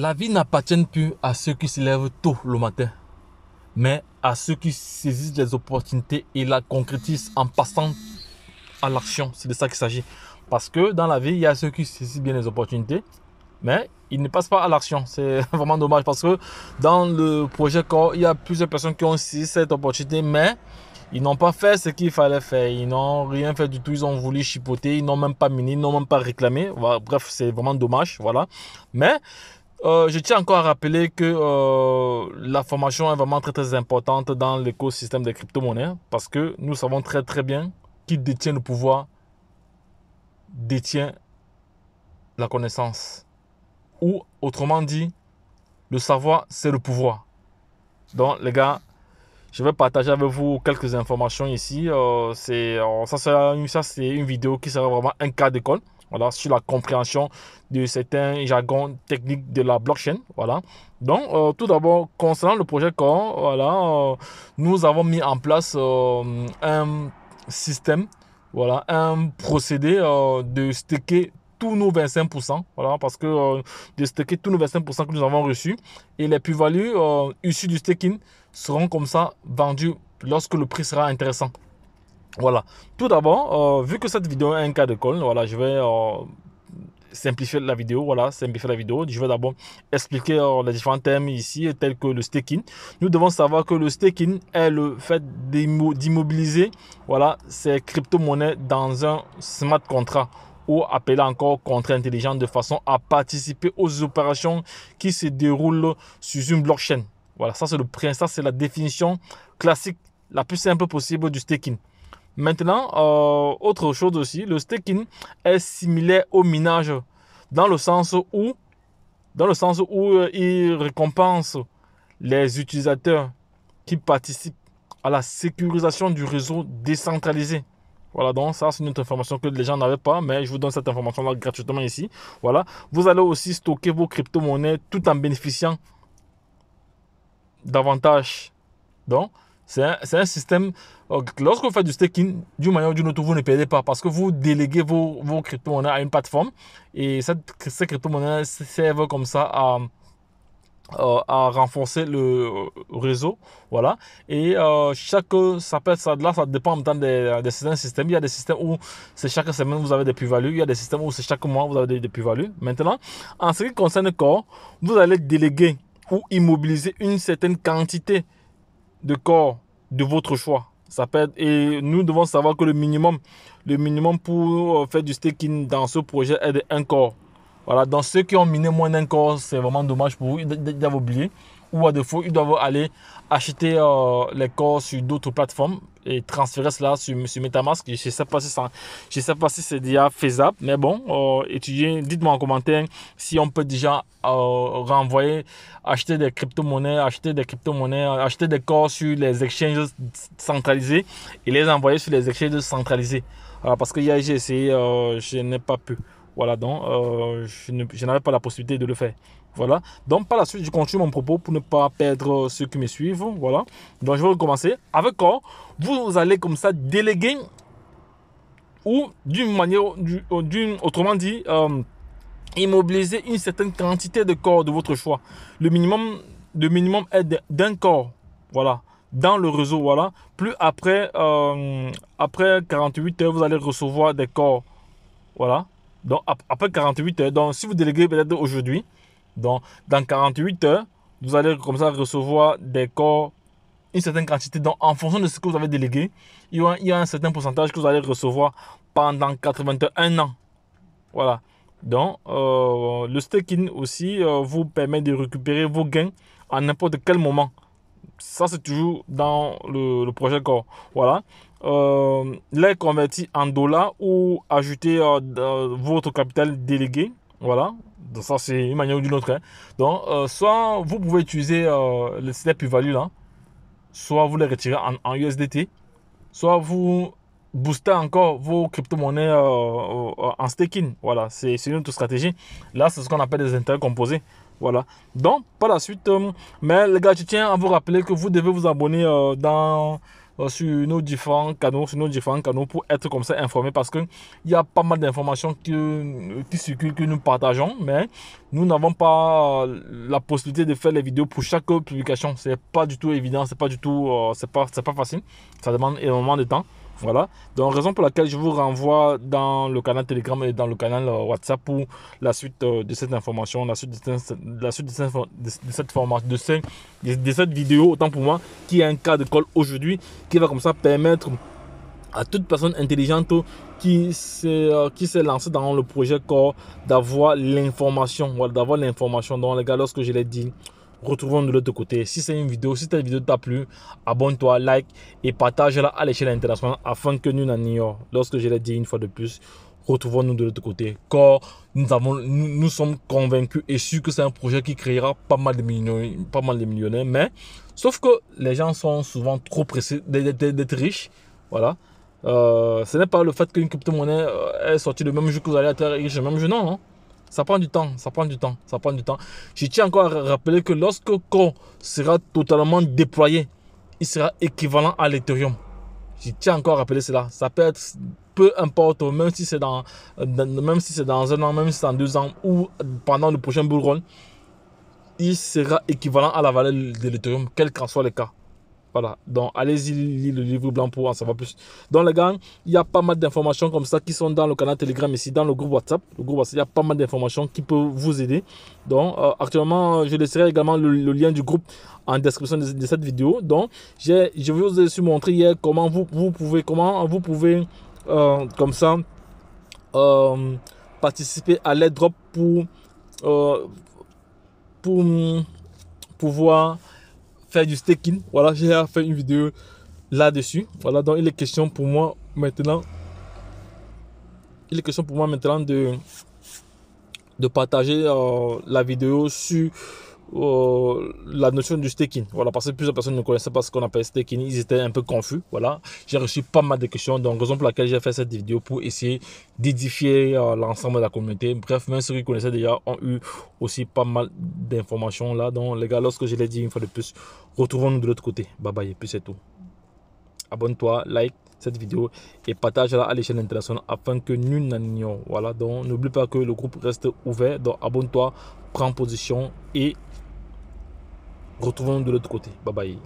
La vie n'appartient plus à ceux qui se lèvent tôt le matin, mais à ceux qui saisissent les opportunités et la concrétisent en passant à l'action. C'est de ça qu'il s'agit. Parce que dans la vie, il y a ceux qui saisissent bien les opportunités, mais ils ne passent pas à l'action. C'est vraiment dommage parce que dans le projet Core, il y a plusieurs personnes qui ont saisi cette opportunité, mais ils n'ont pas fait ce qu'il fallait faire. Ils n'ont rien fait du tout. Ils ont voulu chipoter. Ils n'ont même pas miné. Ils n'ont même pas réclamé. Voilà. Bref, c'est vraiment dommage. Voilà. Mais je tiens encore à rappeler que la formation est vraiment très très importante dans l'écosystème des crypto-monnaies parce que nous savons très très bien qui détient le pouvoir, détient la connaissance. Ou autrement dit, le savoir, c'est le pouvoir. Donc les gars, je vais partager avec vous quelques informations ici. Ça, c'est une vidéo qui sera vraiment un cas d'école. Voilà, sur la compréhension de certains jargons techniques de la blockchain. Voilà. Donc, tout d'abord, concernant le projet Core, voilà, nous avons mis en place un système, voilà, un procédé de staker tous nos 25%, voilà, parce que de staker tous nos 25% que nous avons reçus et les plus-values issues du staking seront comme ça vendues lorsque le prix sera intéressant. Voilà. Tout d'abord, vu que cette vidéo est un cas d'école, voilà, je vais simplifier la vidéo. Voilà, simplifier la vidéo. Je vais d'abord expliquer les différents thèmes ici, tels que le staking. Nous devons savoir que le staking est le fait d'immobiliser, voilà, ces crypto-monnaies dans un smart contract, ou appelé encore contrat intelligent, de façon à participer aux opérations qui se déroulent sur une blockchain. Voilà, ça c'est le principe, ça c'est la définition classique, la plus simple possible du staking. Maintenant, autre chose aussi, le staking est similaire au minage dans le sens où il récompense les utilisateurs qui participent à la sécurisation du réseau décentralisé. Voilà, donc ça c'est une autre information que les gens n'avaient pas, mais je vous donne cette information-là gratuitement ici. Voilà, vous allez aussi stocker vos crypto-monnaies tout en bénéficiant davantage. Donc, c'est un système. Lorsque vous faites du staking, d'une manière ou d'une autre, vous ne perdez pas parce que vous déléguez vos crypto-monnaies à une plateforme et ces crypto-monnaies servent comme ça à renforcer le réseau. Voilà. Et ça dépend en même temps des certains systèmes. Il y a des systèmes où c'est chaque semaine vous avez des plus-values. Il y a des systèmes où c'est chaque mois vous avez des plus-values. Maintenant, en ce qui concerne Core, vous allez déléguer ou immobiliser une certaine quantité de corps de votre choix. Et nous devons savoir que le minimum pour faire du staking dans ce projet est de 1 corps. Voilà, dans ceux qui ont miné moins d'un corps, c'est vraiment dommage pour vous, ils doivent oublier. Ou à défaut, ils doivent aller acheter les corps sur d'autres plateformes et transférer cela sur MetaMask. Je ne sais pas si c'est déjà faisable, mais bon, étudiez, dites-moi en commentaire si on peut déjà renvoyer, acheter des crypto-monnaies, acheter des corps sur les exchanges centralisés et les envoyer sur les exchanges centralisés. Parce que hier j'ai essayé, je n'ai pas pu. Voilà, donc je n'avais pas la possibilité de le faire. Voilà, donc par la suite, je continue mon propos pour ne pas perdre ceux qui me suivent. Voilà, donc je vais recommencer. Avec quoi vous allez comme ça déléguer ou d'une manière, autrement dit, immobiliser une certaine quantité de corps de votre choix. Le minimum est d'un corps. Voilà, dans le réseau. Voilà, plus après 48 heures, vous allez recevoir des corps. Voilà. Donc, après 48 heures, donc si vous déléguez peut-être aujourd'hui, donc dans 48 heures, vous allez comme ça recevoir des corps, une certaine quantité. Donc, en fonction de ce que vous avez délégué, il y a un certain pourcentage que vous allez recevoir pendant 81 ans. Voilà. Donc, le staking aussi vous permet de récupérer vos gains à n'importe quel moment. Ça, c'est toujours dans le projet Core. Voilà. Les convertir en dollars ou ajouter votre capital délégué. Voilà. Donc, ça, c'est une manière ou d'une autre. Hein. Donc, soit vous pouvez utiliser les plus-values là, soit vous les retirez en USDT, soit vous boostez encore vos crypto-monnaies en staking. Voilà. C'est une autre stratégie. Là, c'est ce qu'on appelle des intérêts composés. Voilà. Donc, par la suite, mais les gars, je tiens à vous rappeler que vous devez vous abonner dans sur nos différents canaux, pour être comme ça informés, parce qu'il y a pas mal d'informations qui circulent, que nous partageons, mais nous n'avons pas la possibilité de faire les vidéos pour chaque publication. C'est pas du tout évident, c'est pas du tout, c'est pas facile. Ça demande énormément de temps. Voilà, donc raison pour laquelle je vous renvoie dans le canal Telegram et dans le canal WhatsApp pour la suite de cette information, la suite de cette formation, de cette vidéo, autant pour moi, qui est un cas de call aujourd'hui, qui va comme ça permettre à toute personne intelligente qui s'est lancée dans le projet Core d'avoir l'information. Voilà, d'avoir l'information. Donc les gars, lorsque je l'ai dit, retrouvons de l'autre côté. Si c'est une vidéo, si cette vidéo t'a plu, abonne-toi, like et partage-la à l'échelle internationale afin que nous n'en ignorions. Lorsque je l'ai dit une fois de plus, retrouvons-nous de l'autre côté. Core, nous sommes convaincus et sûrs que c'est un projet qui créera pas mal de millionnaires, mais sauf que les gens sont souvent trop pressés d'être riches. Voilà. Ce n'est pas le fait qu'une crypto-monnaie est sortie le même jour que vous allez être riche le même jour, non, non. Ça prend du temps, ça prend du temps, ça prend du temps. Je tiens encore à rappeler que lorsque Core sera totalement déployé, il sera équivalent à l'Ethereum. Je tiens encore à rappeler cela. Ça peut être, peu importe, même si c'est dans un an, même si c'est dans 2 ans ou pendant le prochain bull run, il sera équivalent à la valeur de l'Ethereum, quel qu'en soit le cas. Voilà, donc allez-y lire le livre blanc pour en savoir plus. Donc les gars, il y a pas mal d'informations comme ça qui sont dans le canal Telegram ici, dans le groupe WhatsApp. Le groupe WhatsApp, il y a pas mal d'informations qui peuvent vous aider. Donc actuellement, je laisserai également le lien du groupe en description de cette vidéo. Donc je vous ai montré hier comment vous pouvez comme ça participer à l'airdrop pour pouvoir faire du staking. Voilà, j'ai fait une vidéo là-dessus. Voilà, donc il est question pour moi maintenant de partager la vidéo sur la notion du staking. Voilà, parce que plusieurs personnes ne connaissaient pas ce qu'on appelle staking, ils étaient un peu confus. Voilà, j'ai reçu pas mal de questions, donc raison pour laquelle j'ai fait cette vidéo pour essayer d'édifier l'ensemble de la communauté. Bref, même ceux qui connaissaient déjà ont eu aussi pas mal d'informations là. Donc les gars, lorsque je l'ai dit une fois de plus, retrouvons-nous de l'autre côté. Bye bye, et puis c'est tout. Abonne-toi, like cette vidéo et partage-la à l'échelle internationale afin que nous n'ignorons. Voilà, donc n'oublie pas que le groupe reste ouvert. Donc abonne-toi, prends position et retrouvons-nous de l'autre côté. Bye bye.